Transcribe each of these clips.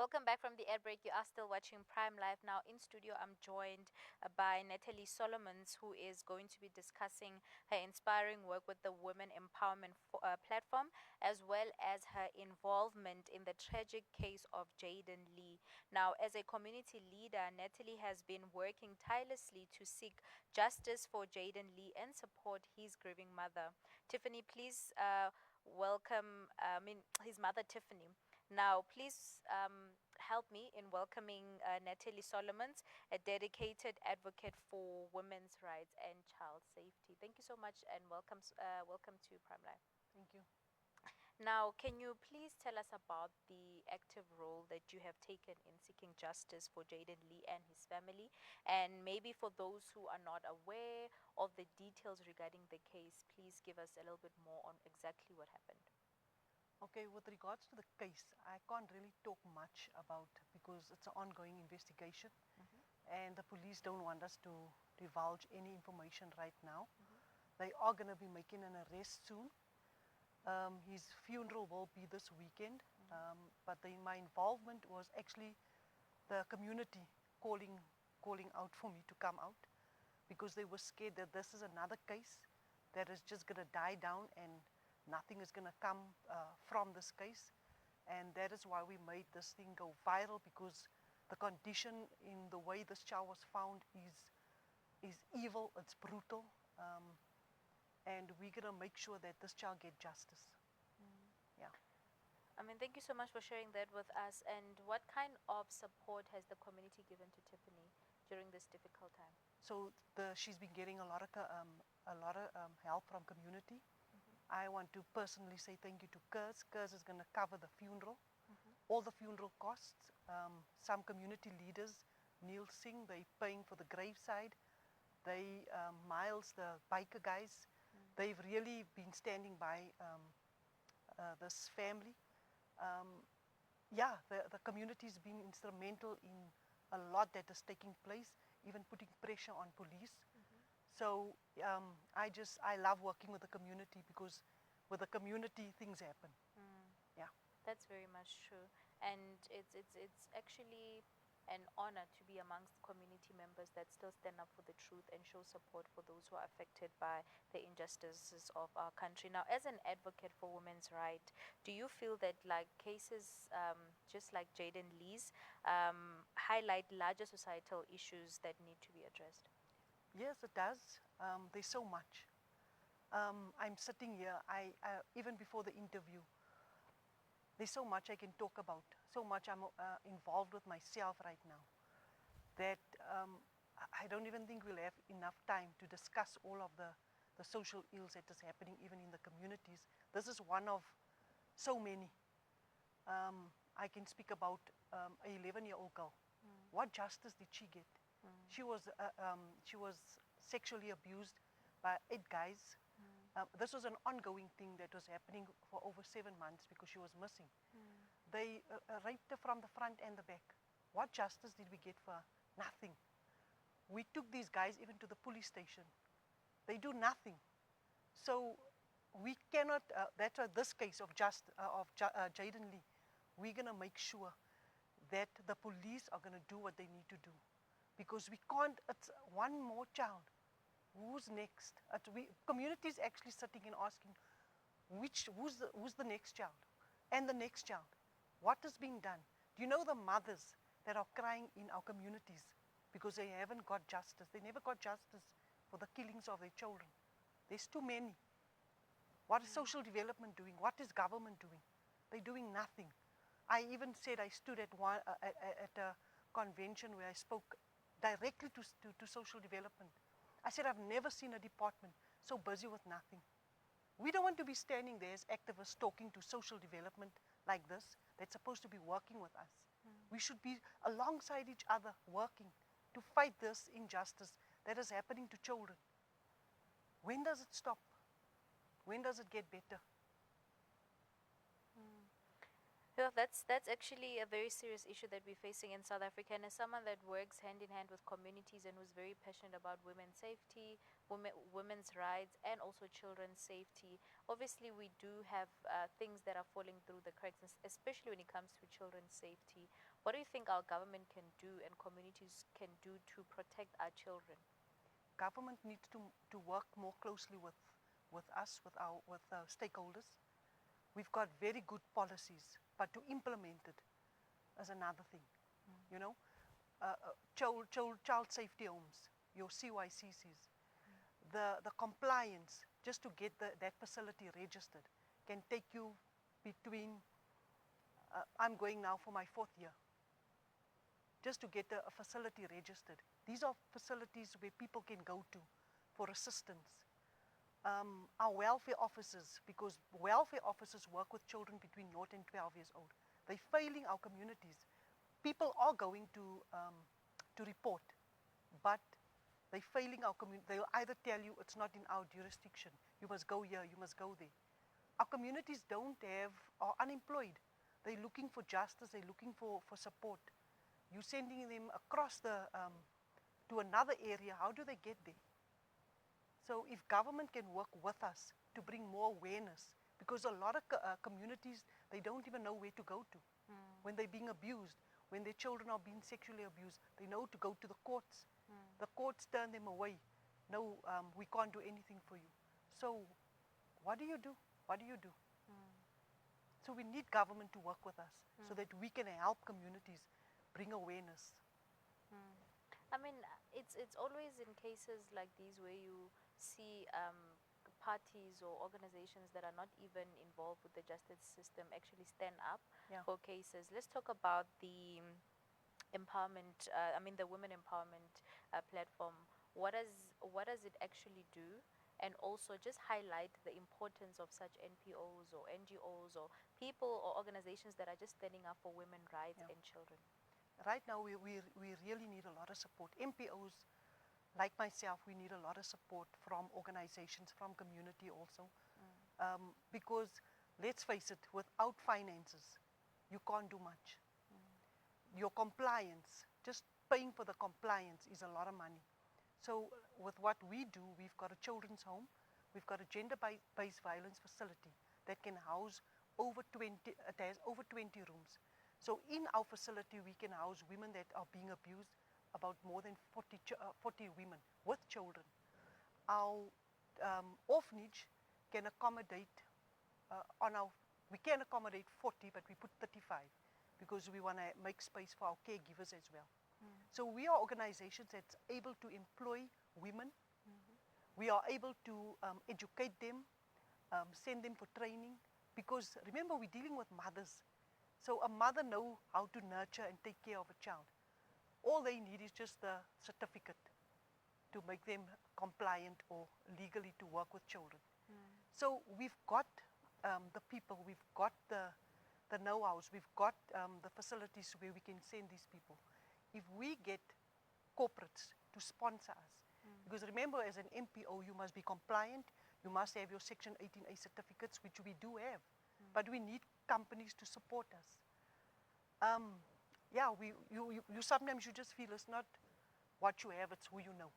Welcome back from the air break. You are still watching Prime Live. Now in studio, I'm joined by Natalie Solomons, who is going to be discussing her inspiring work with the Women Empowerment Platform, as well as her involvement in the tragic case of Jayden-Lee. Now, as a community leader, Natalie has been working tirelessly to seek justice for Jayden-Lee and support his grieving mother. Tiffany, please welcome, his mother, Tiffany. Now, please help me in welcoming Natalie Solomons, a dedicated advocate for women's rights and child safety. Thank you so much and welcome to Prime Life. Thank you. Now, can you please tell us about the active role that you have taken in seeking justice for Jayden-Lee and his family? And maybe for those who are not aware of the details regarding the case, please give us a little bit more on exactly what happened. Okay, with regards to the case, I can't really talk much about because it's an ongoing investigation and the police don't want us to divulge any information right now. They are going to be making an arrest soon. His funeral will be this weekend, but my involvement was actually the community calling out for me to come out because they were scared that this is another case that is just going to die down and nothing is going to come from this case. And that is why we made this thing go viral, because the condition in the way this child was found is evil, it's brutal. And we're going to make sure that this child get justice. Yeah. Thank you so much for sharing that with us. And what kind of support has the community given to Tiffany during this difficult time? So she's been getting a lot of help from community. I want to personally say thank you to Kurs. Kurs is going to cover the funeral, all the funeral costs. Some community leaders, Neil Singh, they're paying for the graveside. They, Miles, the biker guys, they've really been standing by this family. The community's been instrumental in a lot that is taking place, even putting pressure on police. So I love working with the community because with the community things happen. Yeah. That's very much true. And it's actually an honor to be amongst community members that still stand up for the truth and show support for those who are affected by the injustices of our country. Now, as an advocate for women's rights, do you feel that like cases just like Jayden-Lee's highlight larger societal issues that need to be addressed? Yes, it does. There's so much. I'm sitting here, even before the interview, there's so much I can talk about, so much I'm involved with myself right now, that I don't even think we'll have enough time to discuss all of the social ills that is happening even in the communities. This is one of so many. I can speak about a 11-year-old girl. What justice did she get? She was sexually abused by 8 guys. This was an ongoing thing that was happening for over 7 months because she was missing. They raped her from the front and the back. What justice did we get for her? Nothing. We took these guys even to the police station. They do nothing. So we cannot, that's why this case of Jayden-Lee, we're going to make sure that the police are going to do what they need to do. Because we can't, it's one more child. Who's next? Communities actually sitting and asking, who's the next child? And the next child. What is being done? Do you know the mothers that are crying in our communities because they haven't got justice? They never got justice for the killings of their children. There's too many. What is social development doing? What is government doing? They're doing nothing. I even said I stood at a convention where I spoke directly to social development. I said, I've never seen a department so busy with nothing. We don't want to be standing there as activists talking to social development like this that's supposed to be working with us. We should be alongside each other working to fight this injustice that is happening to children. When does it stop? When does it get better? Well, that's actually a very serious issue that we're facing in South Africa. And as someone that works hand in hand with communities and who's very passionate about women's safety, women's rights, and also children's safety, obviously we do have things that are falling through the cracks, especially when it comes to children's safety. What do you think our government can do and communities can do to protect our children? Government needs to work more closely with us, with stakeholders. We've got very good policies, but to implement it is another thing. You know, child safety homes, your CYCCs, the compliance just to get that facility registered can take you between. I'm going now for my 4th year. Just to get a facility registered. These are facilities where people can go to for assistance. Our welfare officers, because welfare officers work with children between 0 and 12 years old. They're failing our communities. People are going to report, but they're failing our community. They'll either tell you it's not in our jurisdiction. You must go here, you must go there. Our communities are unemployed. They're looking for justice, they're looking for support. You're sending them across to another area. How do they get there? So if government can work with us to bring more awareness, because a lot of communities, they don't even know where to go to. When they're being abused, when their children are being sexually abused, they know to go to the courts. The courts turn them away. No, we can't do anything for you. So what do you do? What do you do? So we need government to work with us so that we can help communities bring awareness. I mean, it's always in cases like these where you see parties or organizations that are not even involved with the justice system actually stand up for cases. Let's talk about the empowerment. The women empowerment platform. What does it actually do? And also just highlight the importance of such NPOs or NGOs or people or organizations that are just standing up for women's rights and children. Right now, we really need a lot of support. NPOs, like myself, we need a lot of support from organizations, from community also. Because, let's face it, without finances, you can't do much. Your compliance, just paying for the compliance is a lot of money. So with what we do, we've got a children's home, we've got a gender-based violence facility that can house over 20 rooms. So in our facility, we can house women that are being abused, about more than 40 women with children. Our orphanage can accommodate, we can accommodate 40, but we put 35 because we want to make space for our caregivers as well. So we are organizations that's able to employ women. We are able to educate them, send them for training, because remember, we're dealing with mothers. So a mother knows how to nurture and take care of a child. All they need is just a certificate to make them compliant or legally to work with children. So we've got the people, we've got the know-hows, we've got the facilities where we can send these people. If we get corporates to sponsor us, because remember, as an NPO, you must be compliant, you must have your Section 18A certificates, which we do have, but we need companies to support us. You sometimes you just feel it's not what you have, it's who you know.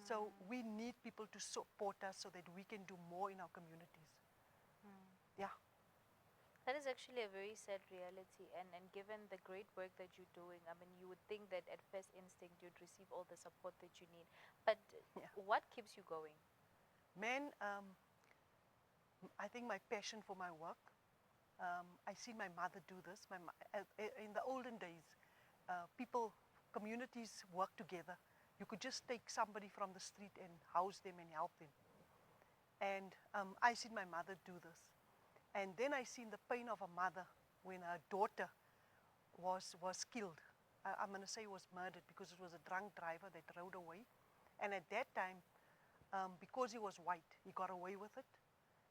So we need people to support us so that we can do more in our communities. Yeah. That is actually a very sad reality, and given the great work that you're doing, you would think that at first instinct you'd receive all the support that you need. But what keeps you going? Man, I think my passion for my work, I see my mother do this. In the olden days, communities work together. You could just take somebody from the street and house them and help them. And I see my mother do this. And then I seen the pain of a mother when her daughter was killed. I'm going to say was murdered because it was a drunk driver that rode away. And at that time, because he was white, he got away with it.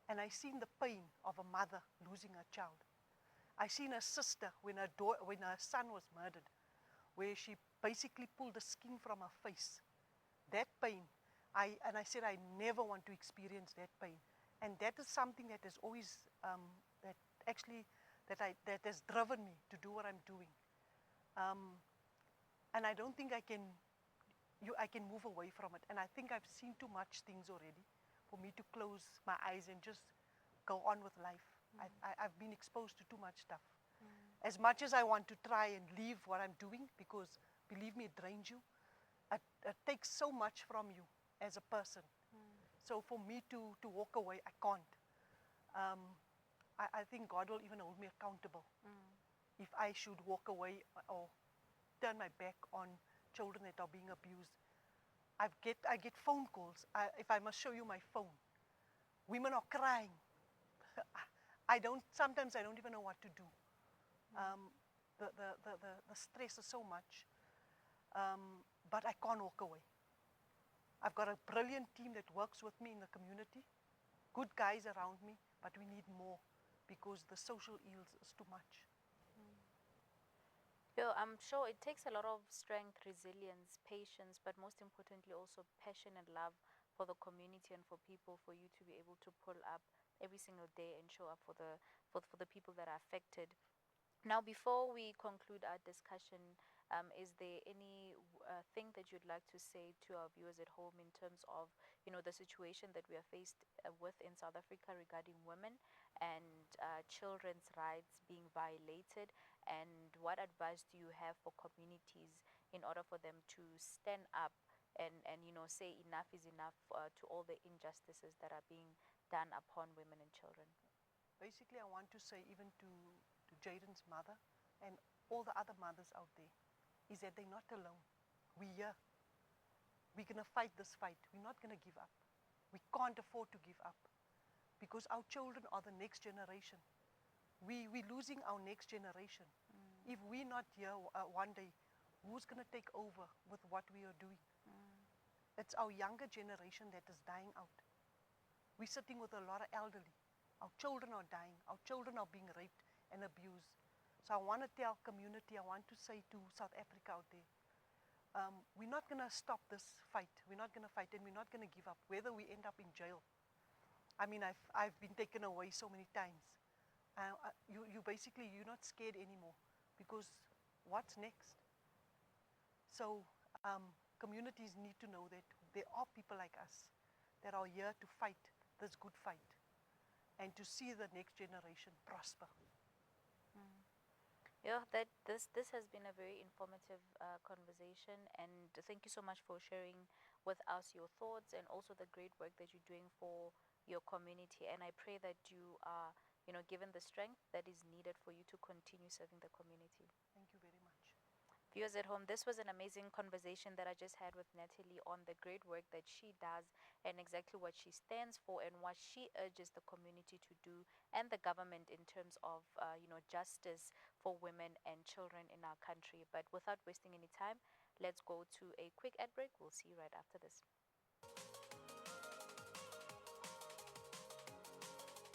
And I seen the pain of a mother losing her child. I seen a sister when her son was murdered, where she basically pulled the skin from her face. That pain, I said I never want to experience that pain. And that is something that has always, that has driven me to do what I'm doing. And I don't think I can move away from it. And I think I've seen too much things already for me to close my eyes and just go on with life. I've been exposed to too much stuff. As much as I want to try and leave what I'm doing, because believe me, it drains you, it takes so much from you as a person. So for me to walk away, I can't. I think God will even hold me accountable if I should walk away or turn my back on children that are being abused. I get phone calls. If I must show you my phone, women are crying. Sometimes I don't even know what to do. The stress is so much, but I can't walk away. I've got a brilliant team that works with me in the community, good guys around me, but we need more because the social ills is too much. Yeah, I'm sure it takes a lot of strength, resilience, patience, but most importantly also passion and love for the community and for people, for you to be able to pull up every single day and show up for the people that are affected. Now, before we conclude our discussion, is there any thing that you'd like to say to our viewers at home in terms of, the situation that we are faced with in South Africa regarding women and children's rights being violated? And what advice do you have for communities in order for them to stand up and say enough is enough to all the injustices that are being done upon women and children? Basically, I want to say even to Jayden's mother and all the other mothers out there is that they're not alone. We're here. We're going to fight this fight. We're not going to give up. We can't afford to give up because our children are the next generation. We're losing our next generation. If we're not here one day, who's going to take over with what we are doing? It's our younger generation that is dying out. We're sitting with a lot of elderly. Our children are dying. Our children are being raped and abused. So I want to tell community, I want to say to South Africa out there, we're not going to stop this fight. We're not going to fight and we're not going to give up, whether we end up in jail. I mean, I've been taken away so many times. You're not scared anymore because what's next? So communities need to know that there are people like us that are here to fight this good fight and to see the next generation prosper. Yeah, this has been a very informative conversation, and thank you so much for sharing with us your thoughts and also the great work that you're doing for your community. And I pray that you are, given the strength that is needed for you to continue serving the community. Thank you very much. Viewers at home, this was an amazing conversation that I just had with Natalie on the great work that she does and exactly what she stands for and what she urges the community to do and the government in terms of, justice for women and children in our country. But without wasting any time, let's go to a quick ad break. We'll see you right after this.